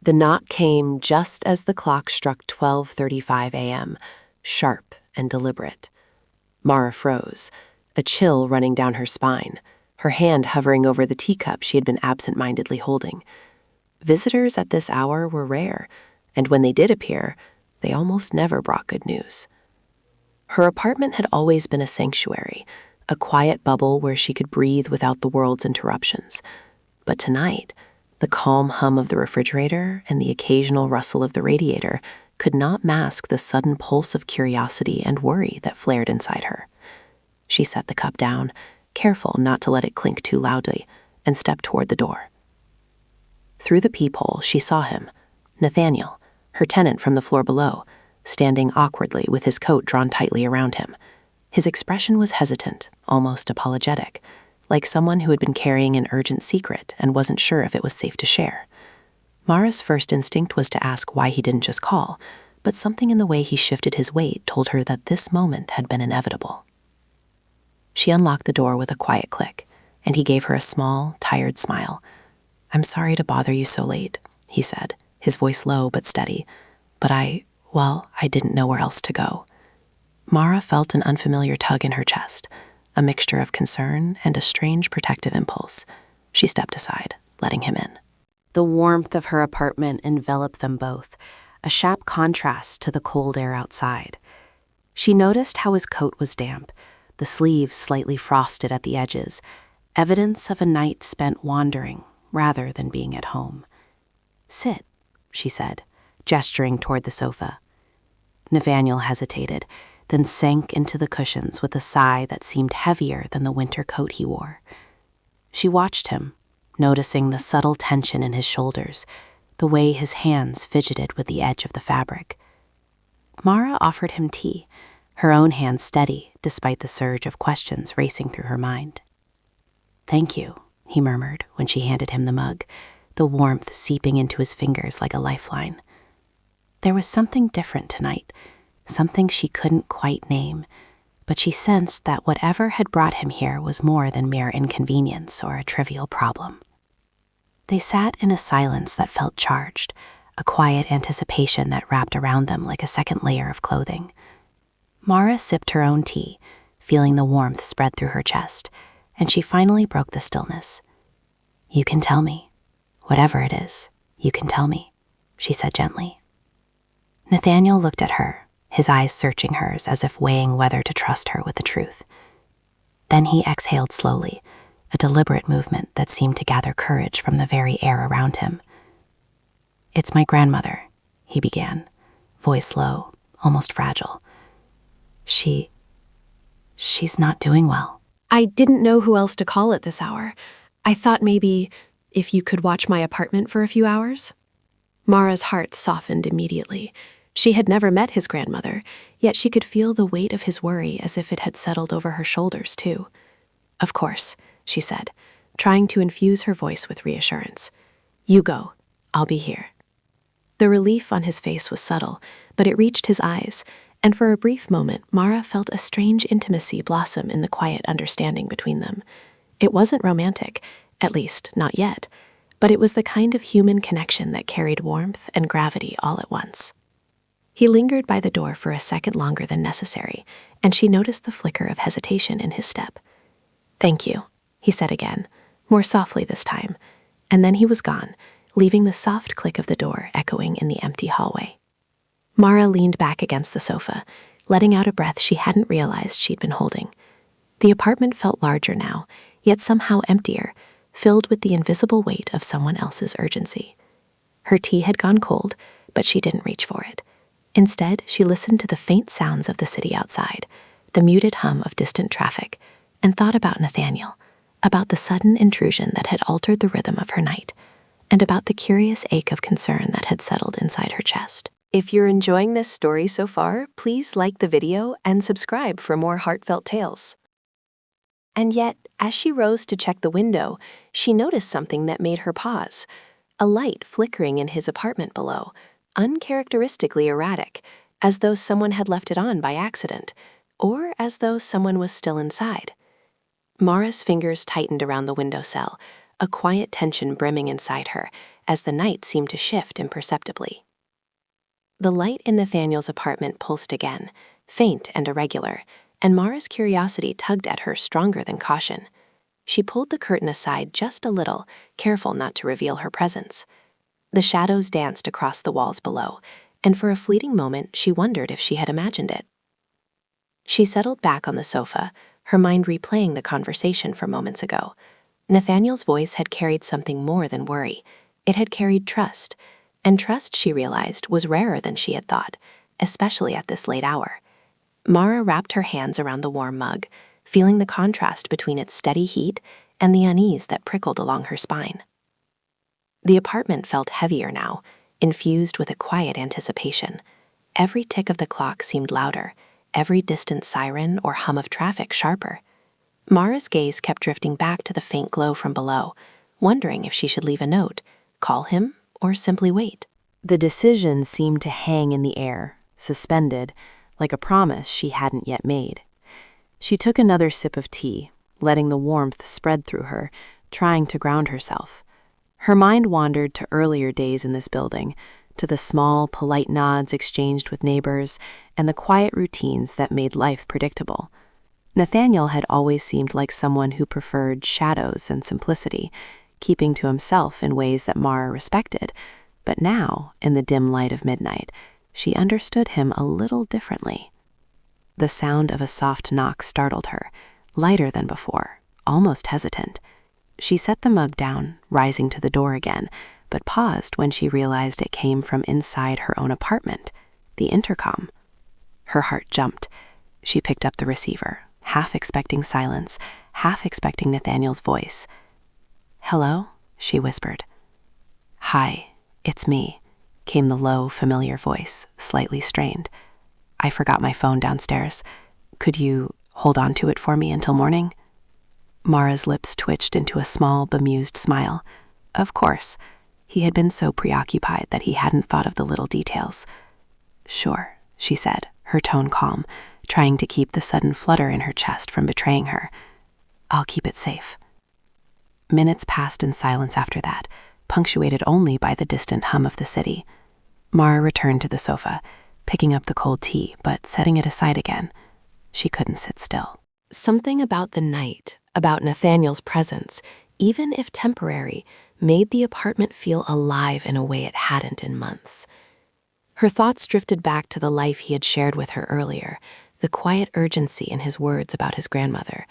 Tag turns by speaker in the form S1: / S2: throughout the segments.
S1: The knock came just as the clock struck 12:35 a.m., sharp and deliberate. Mara froze, a chill running down her spine, her hand hovering over the teacup she had been absent-mindedly holding. Visitors at this hour were rare, and when they did appear, they almost never brought good news. Her apartment had always been a sanctuary, a quiet bubble where she could breathe without the world's interruptions. But tonight, the calm hum of the refrigerator and the occasional rustle of the radiator could not mask the sudden pulse of curiosity and worry that flared inside her. She set the cup down, careful not to let it clink too loudly, and stepped toward the door. Through the peephole, she saw him, Nathaniel, her tenant from the floor below, standing awkwardly with his coat drawn tightly around him. His expression was hesitant, almost apologetic, like someone who had been carrying an urgent secret and wasn't sure if it was safe to share. Mara's first instinct was to ask why he didn't just call, but something in the way he shifted his weight told her that this moment had been inevitable. She unlocked the door with a quiet click, and he gave her a small, tired smile. "I'm sorry to bother you so late," he said, his voice low but steady, "but I didn't know where else to go." Mara felt an unfamiliar tug in her chest, a mixture of concern and a strange protective impulse. She stepped aside, letting him in. The warmth of her apartment enveloped them both, a sharp contrast to the cold air outside. She noticed how his coat was damp, the sleeves slightly frosted at the edges, evidence of a night spent wandering rather than being at home. "Sit," she said, gesturing toward the sofa. Nathaniel hesitated, then sank into the cushions with a sigh that seemed heavier than the winter coat he wore. She watched him, noticing the subtle tension in his shoulders, the way his hands fidgeted with the edge of the fabric. Mara offered him tea, her own hand steady despite the surge of questions racing through her mind. "Thank you," he murmured when she handed him the mug, the warmth seeping into his fingers like a lifeline. There was something different tonight, something she couldn't quite name, but she sensed that whatever had brought him here was more than mere inconvenience or a trivial problem. They sat in a silence that felt charged, a quiet anticipation that wrapped around them like a second layer of clothing. Mara sipped her own tea, feeling the warmth spread through her chest, and she finally broke the stillness. "You can tell me. Whatever it is, you can tell me," she said gently. Nathaniel looked at her, his eyes searching hers as if weighing whether to trust her with the truth. Then he exhaled slowly, a deliberate movement that seemed to gather courage from the very air around him. "It's my grandmother," he began, voice low, almost fragile. She's not doing well." "I didn't know who else to call at this hour. I thought maybe if you could watch my apartment for a few hours." Mara's heart softened immediately. She had never met his grandmother, yet she could feel the weight of his worry as if it had settled over her shoulders, too. "Of course," she said, trying to infuse her voice with reassurance. "You go. I'll be here." The relief on his face was subtle, but it reached his eyes, and for a brief moment Mara felt a strange intimacy blossom in the quiet understanding between them. It wasn't romantic, at least not yet, but it was the kind of human connection that carried warmth and gravity all at once. He lingered by the door for a second longer than necessary, and she noticed the flicker of hesitation in his step. "Thank you," he said again, more softly this time, and then he was gone, leaving the soft click of the door echoing in the empty hallway. Mara leaned back against the sofa, letting out a breath she hadn't realized she'd been holding. The apartment felt larger now, yet somehow emptier, filled with the invisible weight of someone else's urgency. Her tea had gone cold, but she didn't reach for it. Instead, she listened to the faint sounds of the city outside, the muted hum of distant traffic, and thought about Nathaniel, about the sudden intrusion that had altered the rhythm of her night, and about the curious ache of concern that had settled inside her chest. If you're enjoying this story so far, please like the video and subscribe for more heartfelt tales. And yet, as she rose to check the window, she noticed something that made her pause, a light flickering in his apartment below, uncharacteristically erratic, as though someone had left it on by accident, or as though someone was still inside. Mara's fingers tightened around the windowsill, a quiet tension brimming inside her, as the night seemed to shift imperceptibly. The light in Nathaniel's apartment pulsed again, faint and irregular, and Mara's curiosity tugged at her stronger than caution. She pulled the curtain aside just a little, careful not to reveal her presence. The shadows danced across the walls below, and for a fleeting moment she wondered if she had imagined it. She settled back on the sofa, her mind replaying the conversation from moments ago. Nathaniel's voice had carried something more than worry. It had carried trust, and trust, she realized, was rarer than she had thought, especially at this late hour. Mara wrapped her hands around the warm mug, feeling the contrast between its steady heat and the unease that prickled along her spine. The apartment felt heavier now, infused with a quiet anticipation. Every tick of the clock seemed louder, every distant siren or hum of traffic sharper. Mara's gaze kept drifting back to the faint glow from below, wondering if she should leave a note, call him, or simply wait. The decision seemed to hang in the air, suspended, like a promise she hadn't yet made. She took another sip of tea, letting the warmth spread through her, trying to ground herself. Her mind wandered to earlier days in this building, to the small, polite nods exchanged with neighbors, and the quiet routines that made life predictable. Nathaniel had always seemed like someone who preferred shadows and simplicity, keeping to himself in ways that Mara respected, but now, in the dim light of midnight, she understood him a little differently. The sound of a soft knock startled her, lighter than before, almost hesitant. She set the mug down, rising to the door again, but paused when she realized it came from inside her own apartment, the intercom. Her heart jumped. She picked up the receiver, half expecting silence, half expecting Nathaniel's voice. "Hello?" she whispered. "Hi, it's me," came the low, familiar voice, slightly strained. "I forgot my phone downstairs. Could you hold on to it for me until morning?" Mara's lips twitched into a small, bemused smile. Of course. He had been so preoccupied that he hadn't thought of the little details. "Sure," she said, her tone calm, trying to keep the sudden flutter in her chest from betraying her. "I'll keep it safe." Minutes passed in silence after that, punctuated only by the distant hum of the city. Mara returned to the sofa, picking up the cold tea, but setting it aside again. She couldn't sit still. Something about the night, about Nathaniel's presence, even if temporary, made the apartment feel alive in a way it hadn't in months. Her thoughts drifted back to the life he had shared with her earlier, the quiet urgency in his words about his grandmother.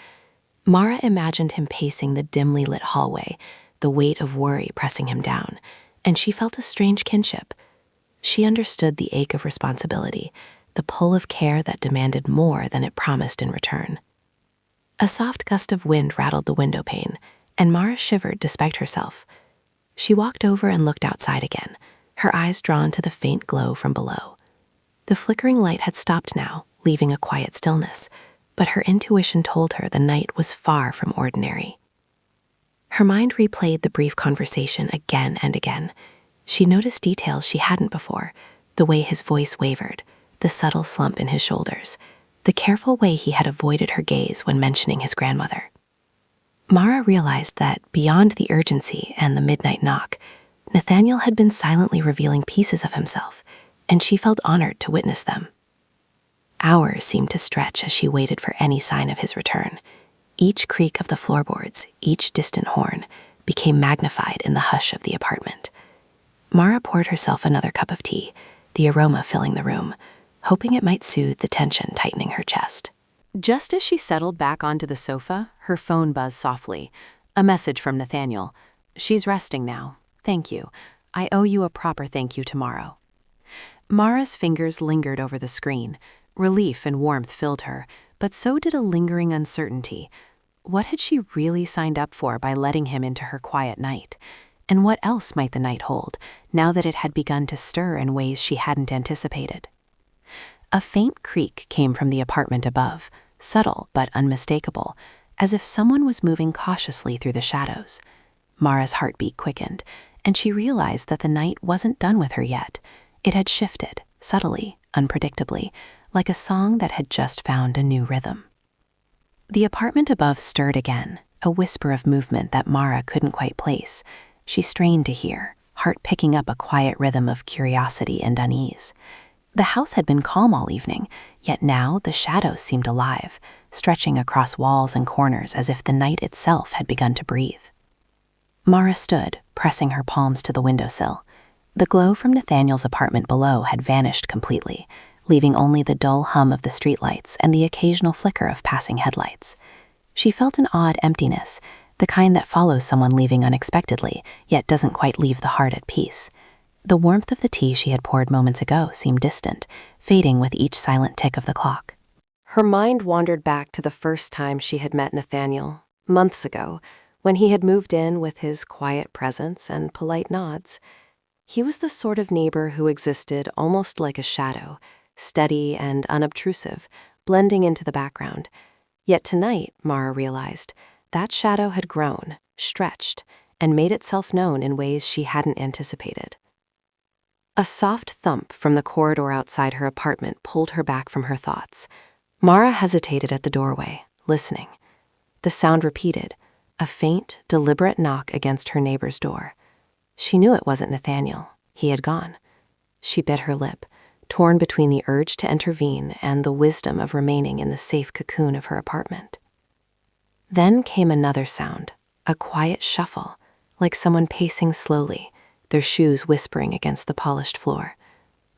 S1: Mara imagined him pacing the dimly lit hallway, the weight of worry pressing him down, and she felt a strange kinship. She understood the ache of responsibility, the pull of care that demanded more than it promised in return. A soft gust of wind rattled the window pane, and Mara shivered despite herself. She walked over and looked outside again, her eyes drawn to the faint glow from below. The flickering light had stopped now, leaving a quiet stillness, but her intuition told her the night was far from ordinary. Her mind replayed the brief conversation again and again. She noticed details she hadn't before, the way his voice wavered, the subtle slump in his shoulders, the careful way he had avoided her gaze when mentioning his grandmother. Mara realized that, beyond the urgency and the midnight knock, Nathaniel had been silently revealing pieces of himself, and she felt honored to witness them. Hours seemed to stretch as she waited for any sign of his return. Each creak of the floorboards, each distant horn, became magnified in the hush of the apartment. Mara poured herself another cup of tea, the aroma filling the room, hoping it might soothe the tension tightening her chest. Just as she settled back onto the sofa, her phone buzzed softly. A message from Nathaniel. "She's resting now. Thank you. I owe you a proper thank you tomorrow." Mara's fingers lingered over the screen. Relief and warmth filled her, but so did a lingering uncertainty. What had she really signed up for by letting him into her quiet night? And what else might the night hold, now that it had begun to stir in ways she hadn't anticipated? A faint creak came from the apartment above, subtle but unmistakable, as if someone was moving cautiously through the shadows. Mara's heartbeat quickened, and she realized that the night wasn't done with her yet. It had shifted, subtly, unpredictably, like a song that had just found a new rhythm. The apartment above stirred again, a whisper of movement that Mara couldn't quite place. She strained to hear, heart picking up a quiet rhythm of curiosity and unease. The house had been calm all evening, yet now the shadows seemed alive, stretching across walls and corners as if the night itself had begun to breathe. Mara stood, pressing her palms to the windowsill. The glow from Nathaniel's apartment below had vanished completely, leaving only the dull hum of the streetlights and the occasional flicker of passing headlights. She felt an odd emptiness, the kind that follows someone leaving unexpectedly, yet doesn't quite leave the heart at peace. The warmth of the tea she had poured moments ago seemed distant, fading with each silent tick of the clock. Her mind wandered back to the first time she had met Nathaniel, months ago, when he had moved in with his quiet presence and polite nods. He was the sort of neighbor who existed almost like a shadow, steady and unobtrusive, blending into the background. Yet tonight, Mara realized, that shadow had grown, stretched, and made itself known in ways she hadn't anticipated. A soft thump from the corridor outside her apartment pulled her back from her thoughts. Mara hesitated at the doorway, listening. The sound repeated, a faint, deliberate knock against her neighbor's door. She knew it wasn't Nathaniel. He had gone. She bit her lip, torn between the urge to intervene and the wisdom of remaining in the safe cocoon of her apartment. Then came another sound, a quiet shuffle, like someone pacing slowly, their shoes whispering against the polished floor.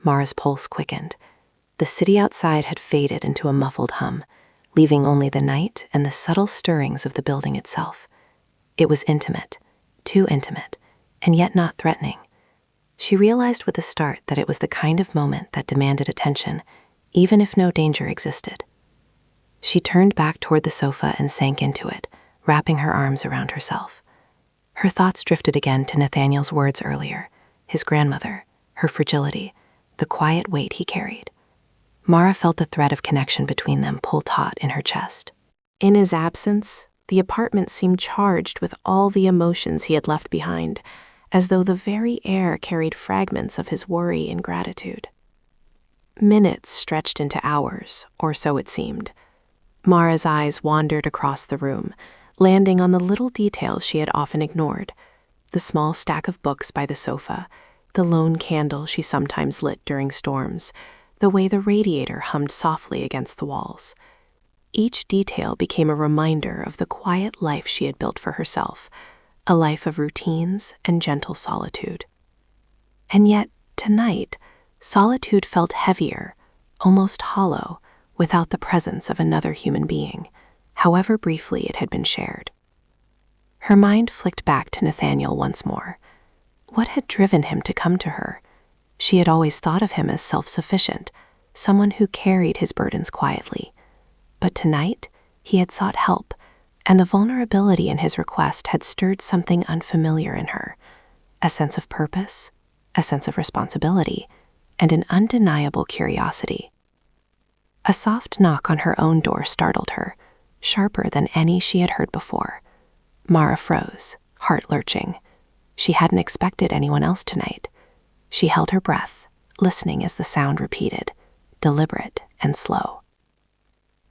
S1: Mara's pulse quickened. The city outside had faded into a muffled hum, leaving only the night and the subtle stirrings of the building itself. It was intimate, too intimate, and yet not threatening. She realized with a start that it was the kind of moment that demanded attention, even if no danger existed. She turned back toward the sofa and sank into it, wrapping her arms around herself. Her thoughts drifted again to Nathaniel's words earlier, his grandmother, her fragility, the quiet weight he carried. Mara felt the thread of connection between them pull taut in her chest. In his absence, the apartment seemed charged with all the emotions he had left behind, as though the very air carried fragments of his worry and gratitude. Minutes stretched into hours, or so it seemed. Mara's eyes wandered across the room, landing on the little details she had often ignored: the small stack of books by the sofa, the lone candle she sometimes lit during storms, the way the radiator hummed softly against the walls. Each detail became a reminder of the quiet life she had built for herself, a life of routines and gentle solitude. And yet, tonight, solitude felt heavier, almost hollow, without the presence of another human being, however briefly it had been shared. Her mind flicked back to Nathaniel once more. What had driven him to come to her? She had always thought of him as self-sufficient, someone who carried his burdens quietly. But tonight, he had sought help, and the vulnerability in his request had stirred something unfamiliar in her, a sense of purpose, a sense of responsibility, and an undeniable curiosity. A soft knock on her own door startled her, sharper than any she had heard before. Mara froze, heart lurching. She hadn't expected anyone else tonight. She held her breath, listening as the sound repeated, deliberate and slow.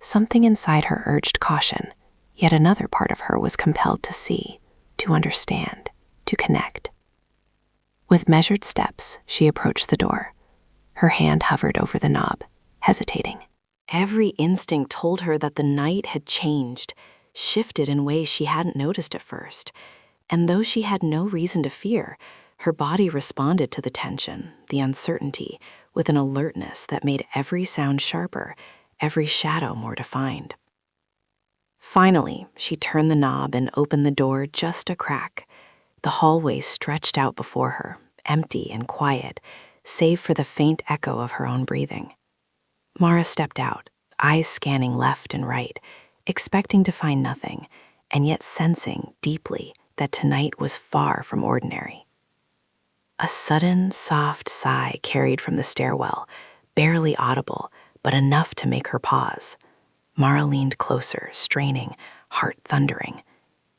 S1: Something inside her urged caution, yet another part of her was compelled to see, to understand, to connect. With measured steps, she approached the door. Her hand hovered over the knob, hesitating. Every instinct told her that the night had changed, shifted in ways she hadn't noticed at first. And though she had no reason to fear, her body responded to the tension, the uncertainty, with an alertness that made every sound sharper, every shadow more defined. Finally, she turned the knob and opened the door just a crack. The hallway stretched out before her, empty and quiet, save for the faint echo of her own breathing. Mara stepped out, eyes scanning left and right, expecting to find nothing, and yet sensing deeply that tonight was far from ordinary. A sudden, soft sigh carried from the stairwell, barely audible, but enough to make her pause. Mara leaned closer, straining, heart thundering.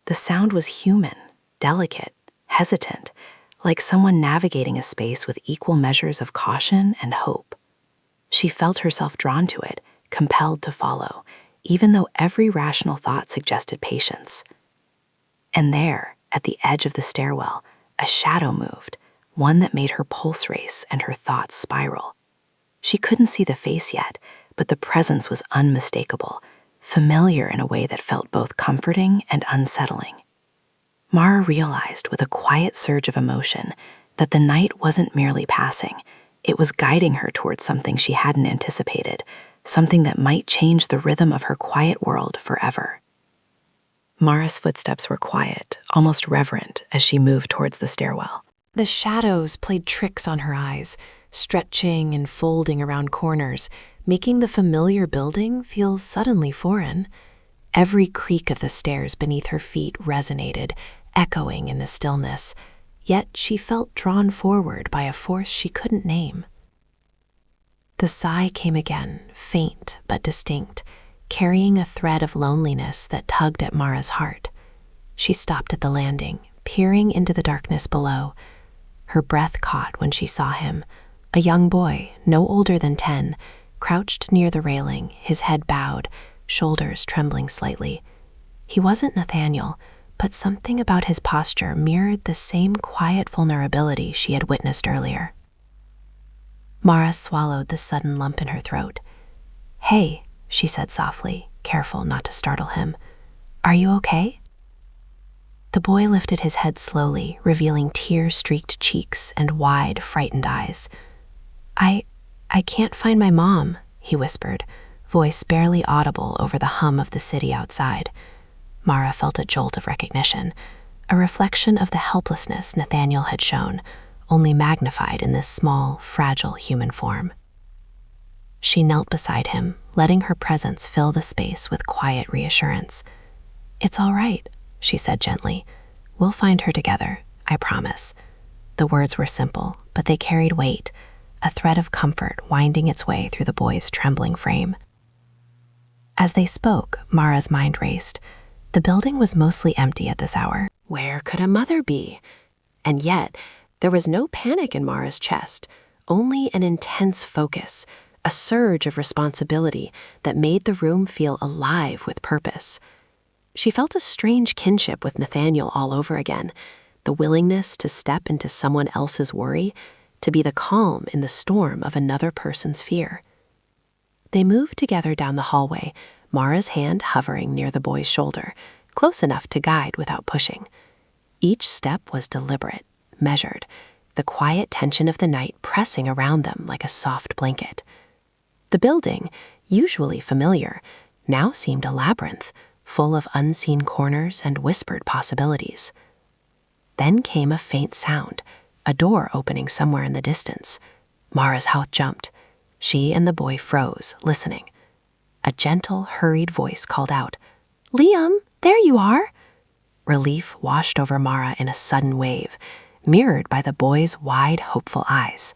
S1: The sound was human, delicate, hesitant, like someone navigating a space with equal measures of caution and hope. She felt herself drawn to it, compelled to follow, even though every rational thought suggested patience. And there, at the edge of the stairwell, a shadow moved, one that made her pulse race and her thoughts spiral. She couldn't see the face yet, but the presence was unmistakable, familiar in a way that felt both comforting and unsettling. Mara realized with a quiet surge of emotion that the night wasn't merely passing. It was guiding her towards something she hadn't anticipated, something that might change the rhythm of her quiet world forever. Mara's footsteps were quiet, almost reverent, as she moved towards the stairwell. The shadows played tricks on her eyes, stretching and folding around corners, making the familiar building feel suddenly foreign. Every creak of the stairs beneath her feet resonated, echoing in the stillness, yet she felt drawn forward by a force she couldn't name. The sigh came again, faint but distinct, carrying a thread of loneliness that tugged at Mara's heart. She stopped at the landing, peering into the darkness below. Her breath caught when she saw him, a young boy, no older than 10, crouched near the railing, his head bowed, shoulders trembling slightly. He wasn't Nathaniel, but something about his posture mirrored the same quiet vulnerability she had witnessed earlier. Mara swallowed the sudden lump in her throat. "Hey," she said softly, careful not to startle him. "Are you okay?" The boy lifted his head slowly, revealing tear-streaked cheeks and wide, frightened eyes. I can't find my mom," he whispered, voice barely audible over the hum of the city outside. Mara felt a jolt of recognition, a reflection of the helplessness Nathaniel had shown, only magnified in this small, fragile human form. She knelt beside him, letting her presence fill the space with quiet reassurance. "It's all right," she said gently. "We'll find her together, I promise." The words were simple, but they carried weight, a thread of comfort winding its way through the boy's trembling frame. As they spoke, Mara's mind raced. The building was mostly empty at this hour. Where could a mother be? And yet, there was no panic in Mara's chest, only an intense focus, a surge of responsibility that made the room feel alive with purpose. She felt a strange kinship with Nathaniel all over again, the willingness to step into someone else's worry, to be the calm in the storm of another person's fear. They moved together down the hallway, Mara's hand hovering near the boy's shoulder, close enough to guide without pushing. Each step was deliberate, measured, the quiet tension of the night pressing around them like a soft blanket. The building, usually familiar, now seemed a labyrinth, full of unseen corners and whispered possibilities. Then came a faint sound, a door opening somewhere in the distance. Mara's heart jumped. She and the boy froze, listening. A gentle, hurried voice called out, "Liam, there you are!" Relief washed over Mara in a sudden wave, mirrored by the boy's wide, hopeful eyes.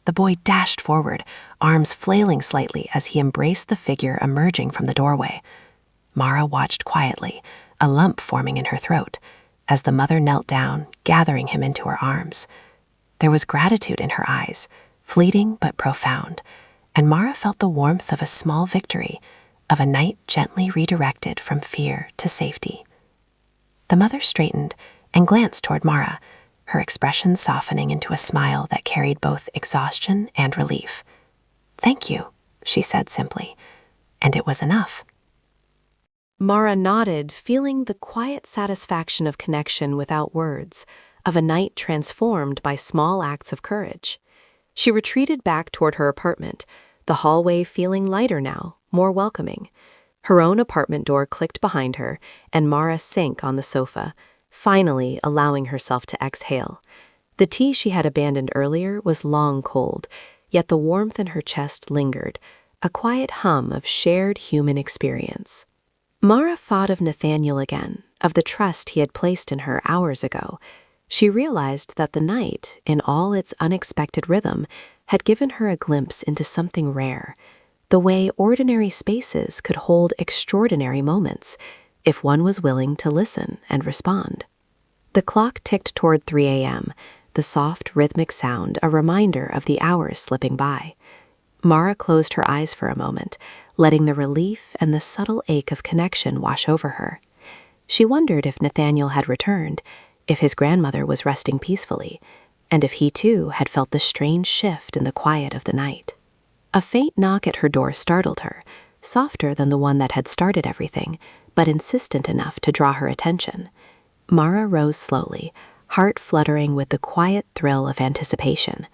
S1: The boy dashed forward, arms flailing slightly as he embraced the figure emerging from the doorway. Mara watched quietly, a lump forming in her throat, as the mother knelt down, gathering him into her arms. There was gratitude in her eyes, fleeting but profound, and Mara felt the warmth of a small victory, of a night gently redirected from fear to safety. The mother straightened and glanced toward Mara, her expression softening into a smile that carried both exhaustion and relief. "Thank you," she said simply, and it was enough. Mara nodded, feeling the quiet satisfaction of connection without words, of a night transformed by small acts of courage. She retreated back toward her apartment, the hallway feeling lighter now, more welcoming. Her own apartment door clicked behind her, and Mara sank on the sofa, finally allowing herself to exhale. The tea she had abandoned earlier was long cold, yet the warmth in her chest lingered, a quiet hum of shared human experience. Mara thought of Nathaniel again, of the trust he had placed in her hours ago. She realized that the night, in all its unexpected rhythm, had given her a glimpse into something rare, the way ordinary spaces could hold extraordinary moments, if one was willing to listen and respond. The clock ticked toward 3 a.m., the soft, rhythmic sound a reminder of the hours slipping by. Mara closed her eyes for a moment, letting the relief and the subtle ache of connection wash over her. She wondered if Nathaniel had returned, if his grandmother was resting peacefully, and if he too had felt the strange shift in the quiet of the night. A faint knock at her door startled her, softer than the one that had started everything, but insistent enough to draw her attention. Mara rose slowly, heart fluttering with the quiet thrill of anticipation.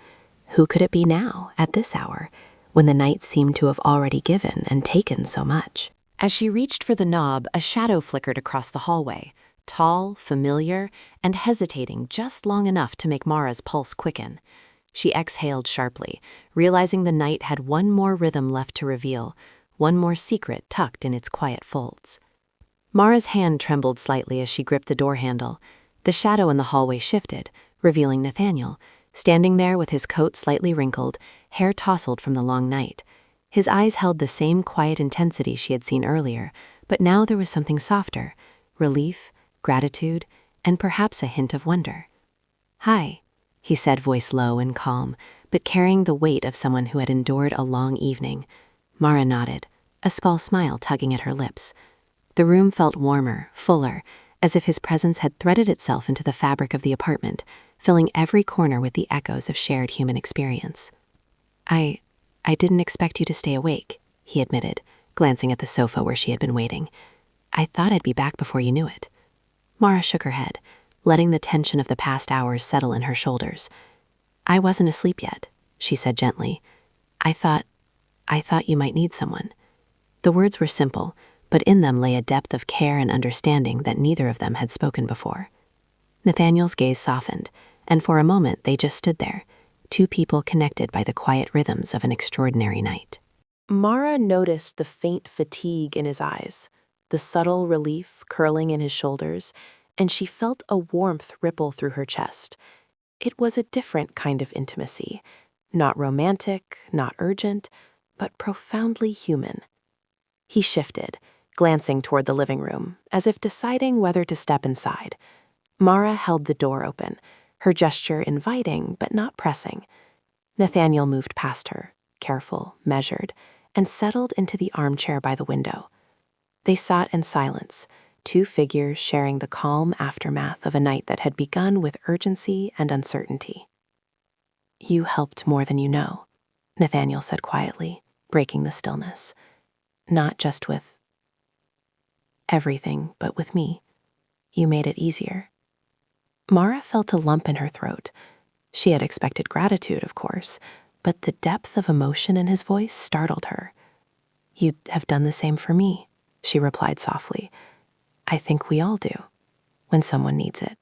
S1: Who could it be now, at this hour, when the night seemed to have already given and taken so much? As she reached for the knob, a shadow flickered across the hallway, tall, familiar, and hesitating just long enough to make Mara's pulse quicken. She exhaled sharply, realizing the night had one more rhythm left to reveal, one more secret tucked in its quiet folds. Mara's hand trembled slightly as she gripped the door handle. The shadow in the hallway shifted, revealing Nathaniel, standing there with his coat slightly wrinkled, hair tousled from the long night. His eyes held the same quiet intensity she had seen earlier, but now there was something softer, relief, gratitude, and perhaps a hint of wonder. "Hi," he said, voice low and calm, but carrying the weight of someone who had endured a long evening. Mara nodded, a small smile tugging at her lips. The room felt warmer, fuller, as if his presence had threaded itself into the fabric of the apartment, filling every corner with the echoes of shared human experience. I didn't expect you to stay awake," he admitted, glancing at the sofa where she had been waiting. "I thought I'd be back before you knew it." Mara shook her head, letting the tension of the past hours settle in her shoulders. "I wasn't asleep yet," she said gently. I thought you might need someone." The words were simple, but in them lay a depth of care and understanding that neither of them had spoken before. Nathaniel's gaze softened, and for a moment they just stood there, two people connected by the quiet rhythms of an extraordinary night. Mara noticed the faint fatigue in his eyes, the subtle relief curling in his shoulders, and she felt a warmth ripple through her chest. It was a different kind of intimacy, not romantic, not urgent, but profoundly human. He shifted, glancing toward the living room, as if deciding whether to step inside. Mara held the door open, her gesture inviting but not pressing. Nathaniel moved past her, careful, measured, and settled into the armchair by the window. They sat in silence, two figures sharing the calm aftermath of a night that had begun with urgency and uncertainty. "You helped more than you know," Nathaniel said quietly, breaking the stillness. "Not just with everything, but with me. You made it easier." Mara felt a lump in her throat. She had expected gratitude, of course, but the depth of emotion in his voice startled her. "You have done the same for me," she replied softly. "I think we all do, when someone needs it."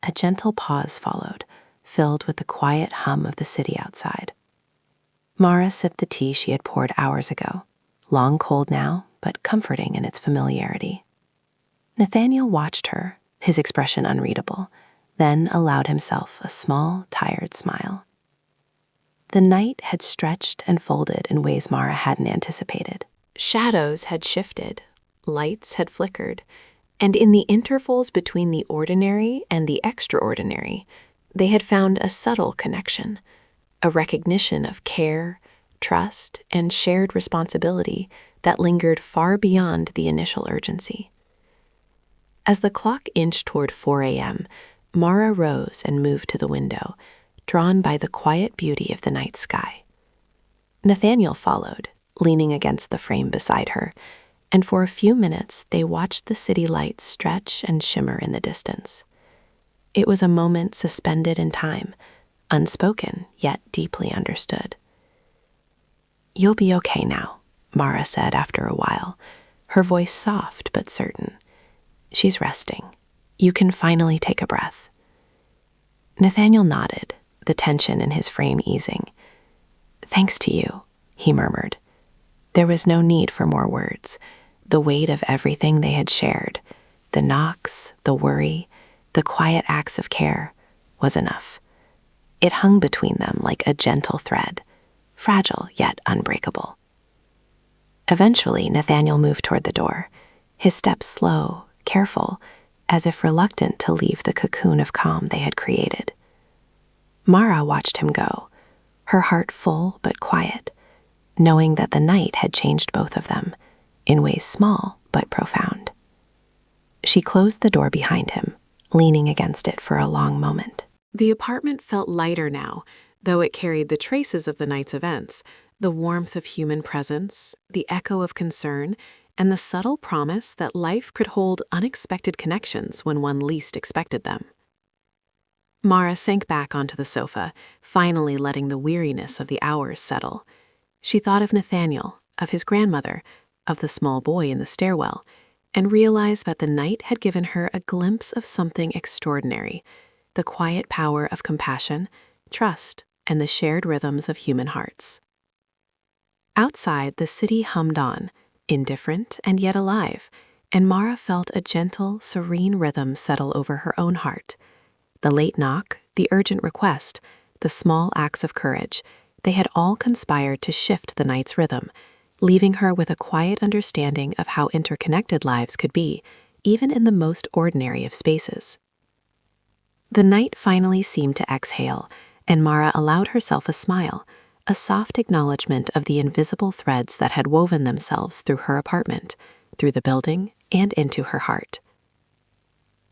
S1: A gentle pause followed, filled with the quiet hum of the city outside. Mara sipped the tea she had poured hours ago, long cold now, but comforting in its familiarity. Nathaniel watched her, his expression unreadable, then allowed himself a small, tired smile. The night had stretched and folded in ways Mara hadn't anticipated. Shadows had shifted, lights had flickered, and in the intervals between the ordinary and the extraordinary, they had found a subtle connection, a recognition of care, trust, and shared responsibility that lingered far beyond the initial urgency. As the clock inched toward 4 a.m., Mara rose and moved to the window, drawn by the quiet beauty of the night sky. Nathaniel followed, leaning against the frame beside her, and for a few minutes they watched the city lights stretch and shimmer in the distance. It was a moment suspended in time, unspoken yet deeply understood. "You'll be okay now," Mara said after a while, her voice soft but certain. "She's resting. You can finally take a breath." Nathaniel nodded, the tension in his frame easing. "Thanks to you," he murmured. There was no need for more words. The weight of everything they had shared, the knocks, the worry, the quiet acts of care, was enough. It hung between them like a gentle thread, fragile yet unbreakable. Eventually, Nathaniel moved toward the door, his steps slow, careful, as if reluctant to leave the cocoon of calm they had created. Mara watched him go, her heart full but quiet, knowing that the night had changed both of them, in ways small but profound. She closed the door behind him, leaning against it for a long moment.
S2: The apartment felt lighter now, though it carried the traces of the night's events, the warmth of human presence, the echo of concern, and the subtle promise that life could hold unexpected connections when one least expected them. Mara sank back onto the sofa, finally letting the weariness of the hours settle. She thought of Nathaniel, of his grandmother, of the small boy in the stairwell, and realized that the night had given her a glimpse of something extraordinary, the quiet power of compassion, trust, and the shared rhythms of human hearts. Outside, the city hummed on, indifferent and yet alive, and Mara felt a gentle, serene rhythm settle over her own heart. The late knock, the urgent request, the small acts of courage, they had all conspired to shift the night's rhythm, leaving her with a quiet understanding of how interconnected lives could be, even in the most ordinary of spaces. The night finally seemed to exhale, and Mara allowed herself a smile, a soft acknowledgement of the invisible threads that had woven themselves through her apartment, through the building, and into her heart.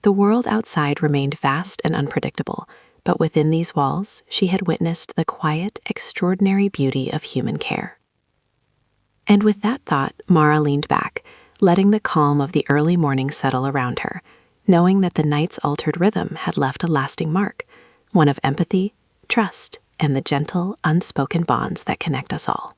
S2: The world outside remained vast and unpredictable, but within these walls she had witnessed the quiet, extraordinary beauty of human care. And with that thought, Mara leaned back, letting the calm of the early morning settle around her, knowing that the night's altered rhythm had left a lasting mark, one of empathy, trust, and the gentle, unspoken bonds that connect us all.